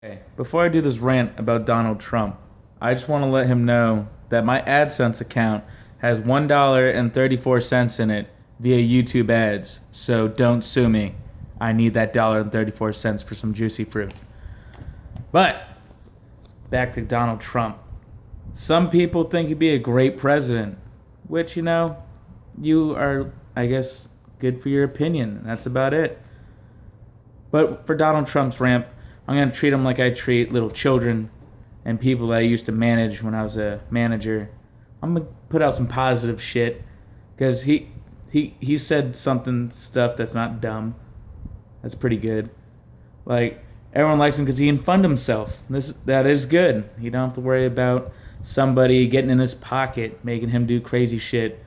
Hey, before I do this rant about Donald Trump, I just want to let him know that my AdSense account has $1.34 in it via YouTube ads. So don't sue me. I need that $1.34 for some juicy fruit. But back to Donald Trump. Some people think he'd be a great president, which, you are, I guess, good for your opinion. That's about it. But for Donald Trump's rant, I'm going to treat him like I treat little children and people that I used to manage when I was a manager. I'm going to put out some positive shit because he said stuff that's not dumb. That's pretty good. Like, everyone likes him because he can fund himself. That is good. You don't have to worry about somebody getting in his pocket, making him do crazy shit.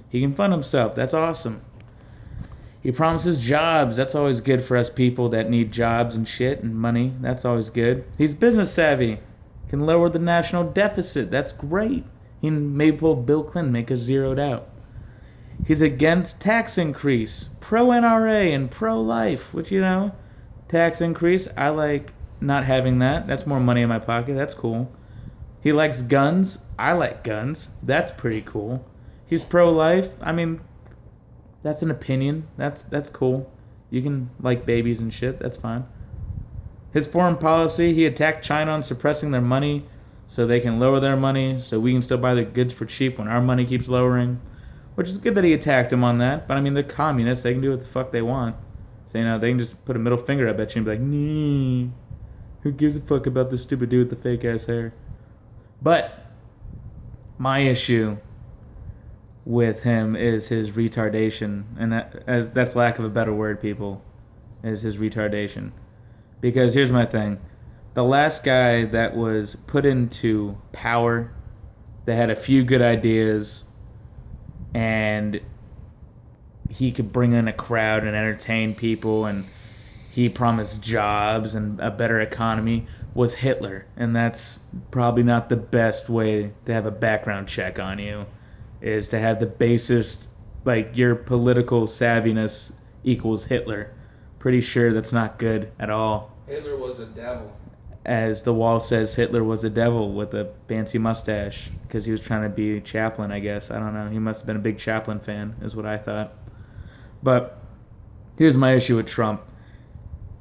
He can fund himself. That's awesome. He promises jobs. That's always good for us people that need jobs and shit and money. That's always good. He's business savvy. Can lower the national deficit. That's great. He can maybe pull Bill Clinton, make us zeroed out. He's against tax increase. Pro NRA and pro life, which, tax increase. I like not having that. That's more money in my pocket. That's cool. He likes guns. I like guns. That's pretty cool. He's pro life. I mean, that's an opinion. That's cool. You can like babies and shit. That's fine. His foreign policy, he attacked China on suppressing their money so they can lower their money so we can still buy their goods for cheap when our money keeps lowering. Which is good that he attacked him on that. But I mean, they're communists. They can do what the fuck they want. So, they can just put a middle finger up at you and be like, nee, who gives a fuck about this stupid dude with the fake ass hair? But my issue with him is his retardation, and that's lack of a better word, people, is his retardation. Because here's my thing: the last guy that was put into power, that had a few good ideas, and he could bring in a crowd and entertain people, and he promised jobs and a better economy, was Hitler. And that's probably not the best way to have a background check on you, is to have the basest, like, your political savviness equals Hitler. Pretty sure that's not good at all. Hitler was the devil. As the wall says, Hitler was the devil with a fancy mustache because he was trying to be Chaplin, I guess. I don't know. He must have been a big Chaplin fan, is what I thought. But here's my issue with Trump.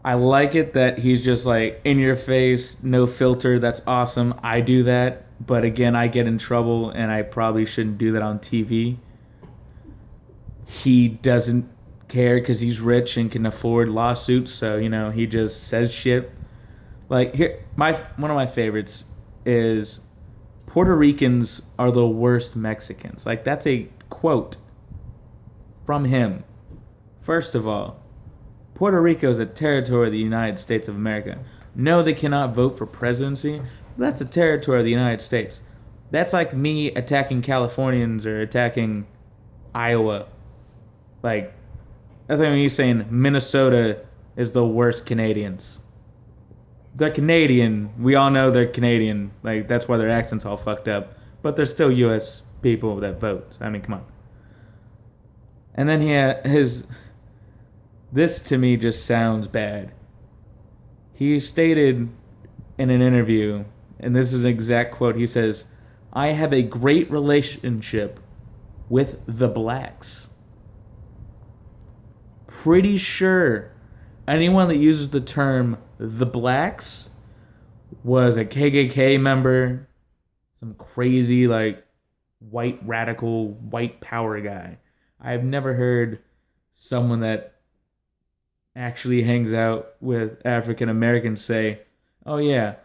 I like it that he's just like in your face, no filter. That's awesome. I do that. But again, I get in trouble and I probably shouldn't do that on TV. He doesn't care because he's rich and can afford lawsuits. So, he just says shit. Like, here, one of my favorites is Puerto Ricans are the worst Mexicans. Like, that's a quote from him. First of all, Puerto Rico is a territory of the United States of America. No, they cannot vote for presidency. That's a territory of the United States. That's like me attacking Californians or attacking Iowa. Like, that's like me saying Minnesota is the worst Canadians. They're Canadian. We all know they're Canadian. Like, that's why their accent's all fucked up. But they're still U.S. people that vote. So, I mean, come on. And then this to me just sounds bad. He stated in an interview, and this is an exact quote, he says, "I have a great relationship with the blacks." Pretty sure anyone that uses the term the blacks was a KKK member, some crazy, like, white radical, white power guy. I've never heard someone that actually hangs out with African Americans say, "Oh yeah,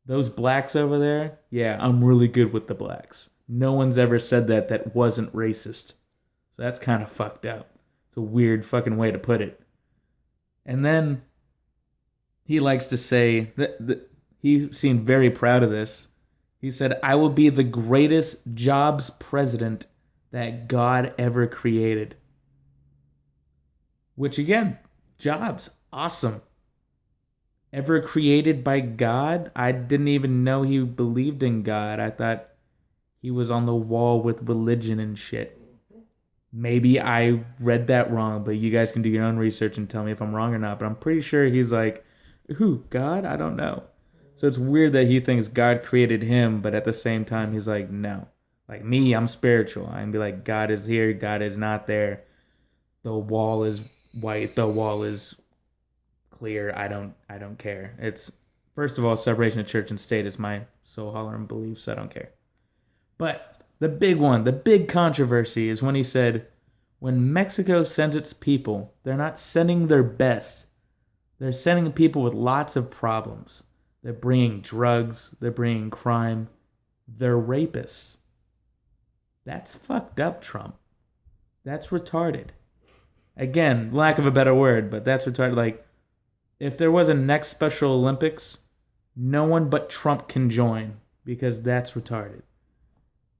those blacks over there, yeah, I'm really good with the blacks." No one's ever said that wasn't racist. So that's kind of fucked up. It's a weird fucking way to put it. And then he likes to say that he seemed very proud of this. He said, "I will be the greatest jobs president that God ever created." Which, again, jobs, awesome. Ever created by God? I didn't even know he believed in God. I thought he was on the wall with religion and shit. Maybe I read that wrong, but you guys can do your own research and tell me if I'm wrong or not. But I'm pretty sure he's like, Who? God? I don't know. So it's weird that he thinks God created him, but at the same time, he's like, no. Like me, I'm spiritual. I can be like, God is here, God is not there. The wall is white, the wall is clear. I don't care. It's first of all, separation of church and state is my soul hollering belief, so I don't care. But the big one, the big controversy is when he said, when Mexico sends its people, they're not sending their best. They're sending people with lots of problems. They're bringing drugs. They're bringing crime. They're rapists. That's fucked up, Trump. That's retarded. Again, lack of a better word, but that's retarded. Like, if there was a next Special Olympics, no one but Trump can join because that's retarded.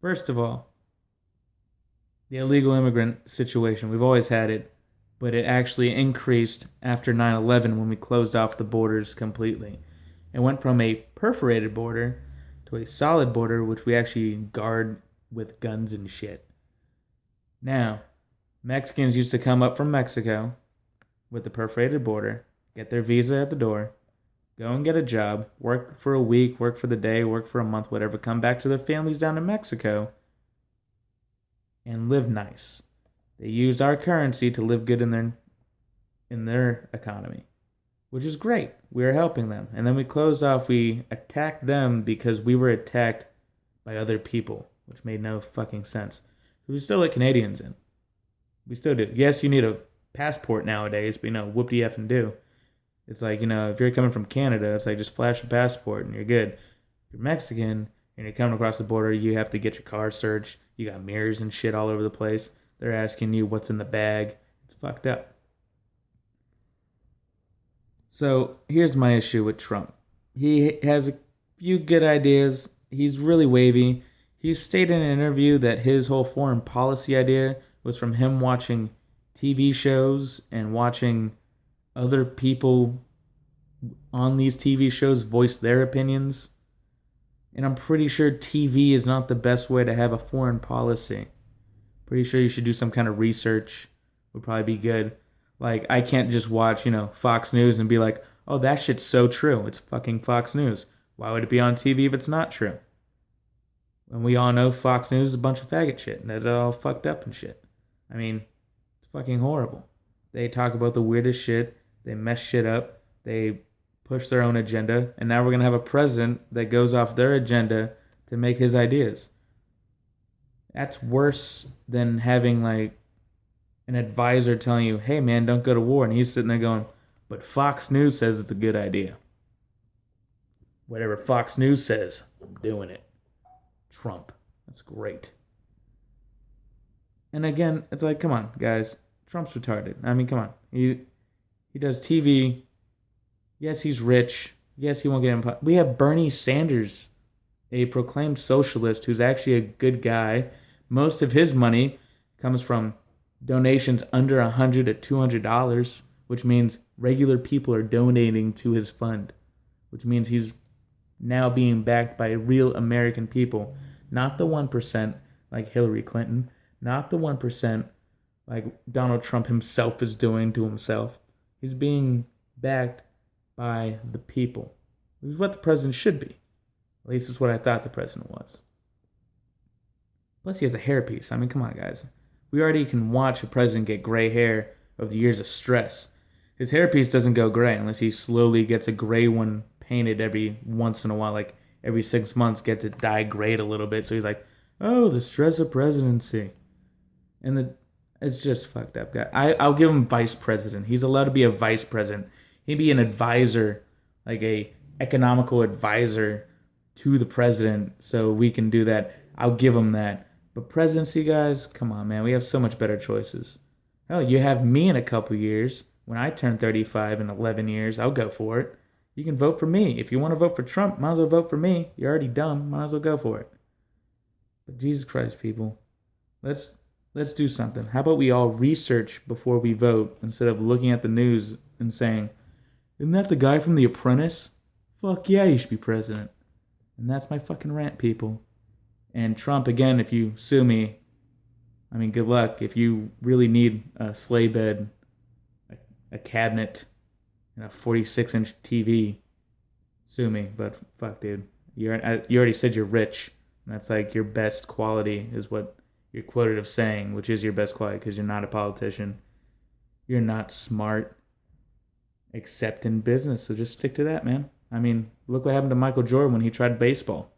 First of all, the illegal immigrant situation, we've always had it, but it actually increased after 9/11 when we closed off the borders completely. It went from a perforated border to a solid border, which we actually guard with guns and shit. Now, Mexicans used to come up from Mexico with the perforated border, get their visa at the door, go and get a job, work for a week, work for the day, work for a month, whatever, come back to their families down in Mexico, and live nice. They used our currency to live good in their economy, which is great. We were helping them. And then we closed off, we attacked them because we were attacked by other people, which made no fucking sense. So we still let Canadians in. We still do. Yes, you need a passport nowadays, but whoop-de effing do. It's like, if you're coming from Canada, it's like just flash a passport and you're good. If you're Mexican and you're coming across the border, you have to get your car searched. You got mirrors and shit all over the place. They're asking you what's in the bag. It's fucked up. So here's my issue with Trump. He has a few good ideas. He's really wavy. He stated in an interview that his whole foreign policy idea was from him watching TV shows and watching other people on these TV shows voice their opinions. And I'm pretty sure TV is not the best way to have a foreign policy. Pretty sure you should do some kind of research. Would probably be good. Like, I can't just watch, Fox News and be like, oh, that shit's so true. It's fucking Fox News. Why would it be on TV if it's not true? And we all know Fox News is a bunch of faggot shit. And that's all fucked up and shit. I mean, it's fucking horrible. They talk about the weirdest shit. They mess shit up. They push their own agenda. And now we're going to have a president that goes off their agenda to make his ideas. That's worse than having, like, an advisor telling you, hey, man, don't go to war. And he's sitting there going, but Fox News says it's a good idea. Whatever Fox News says, I'm doing it. Trump. That's great. And again, it's like, come on, guys. Trump's retarded. I mean, come on. He does TV. Yes, he's rich. Yes, he won't get in. We have Bernie Sanders, a proclaimed socialist who's actually a good guy. Most of his money comes from donations under $100 to $200, which means regular people are donating to his fund, which means he's now being backed by real American people, not the 1% like Hillary Clinton, not the 1% like Donald Trump himself is doing to himself. He's being backed by the people, which is what the president should be. At least it's what I thought the president was. Plus, he has a hairpiece. I mean, come on, guys. We already can watch a president get gray hair over the years of stress. His hairpiece doesn't go gray unless he slowly gets a gray one painted every once in a while, like every 6 months, gets it dyed gray a little bit. So he's like, oh, the stress of presidency. And it's just fucked up, guy. I'll give him vice president. He's allowed to be a vice president. He'd be an advisor, like a economical advisor to the president, so we can do that. I'll give him that. But presidency, guys, come on, man. We have so much better choices. Hell, you have me in a couple years. When I turn 35 in 11 years, I'll go for it. You can vote for me. If you want to vote for Trump, might as well vote for me. You're already dumb. Might as well go for it. But Jesus Christ, people. Let's do something. How about we all research before we vote instead of looking at the news and saying, isn't that the guy from The Apprentice? Fuck yeah, he should be president. And that's my fucking rant, people. And Trump, again, if you sue me, I mean, good luck. If you really need a sleigh bed, a cabinet, 46-inch TV. Sue me, but fuck, dude. You already said you're rich. That's like your best quality is what you're quoted of saying, which is your best quality because you're not a politician. You're not smart, except in business. So just stick to that, man. I mean, look what happened to Michael Jordan when he tried baseball.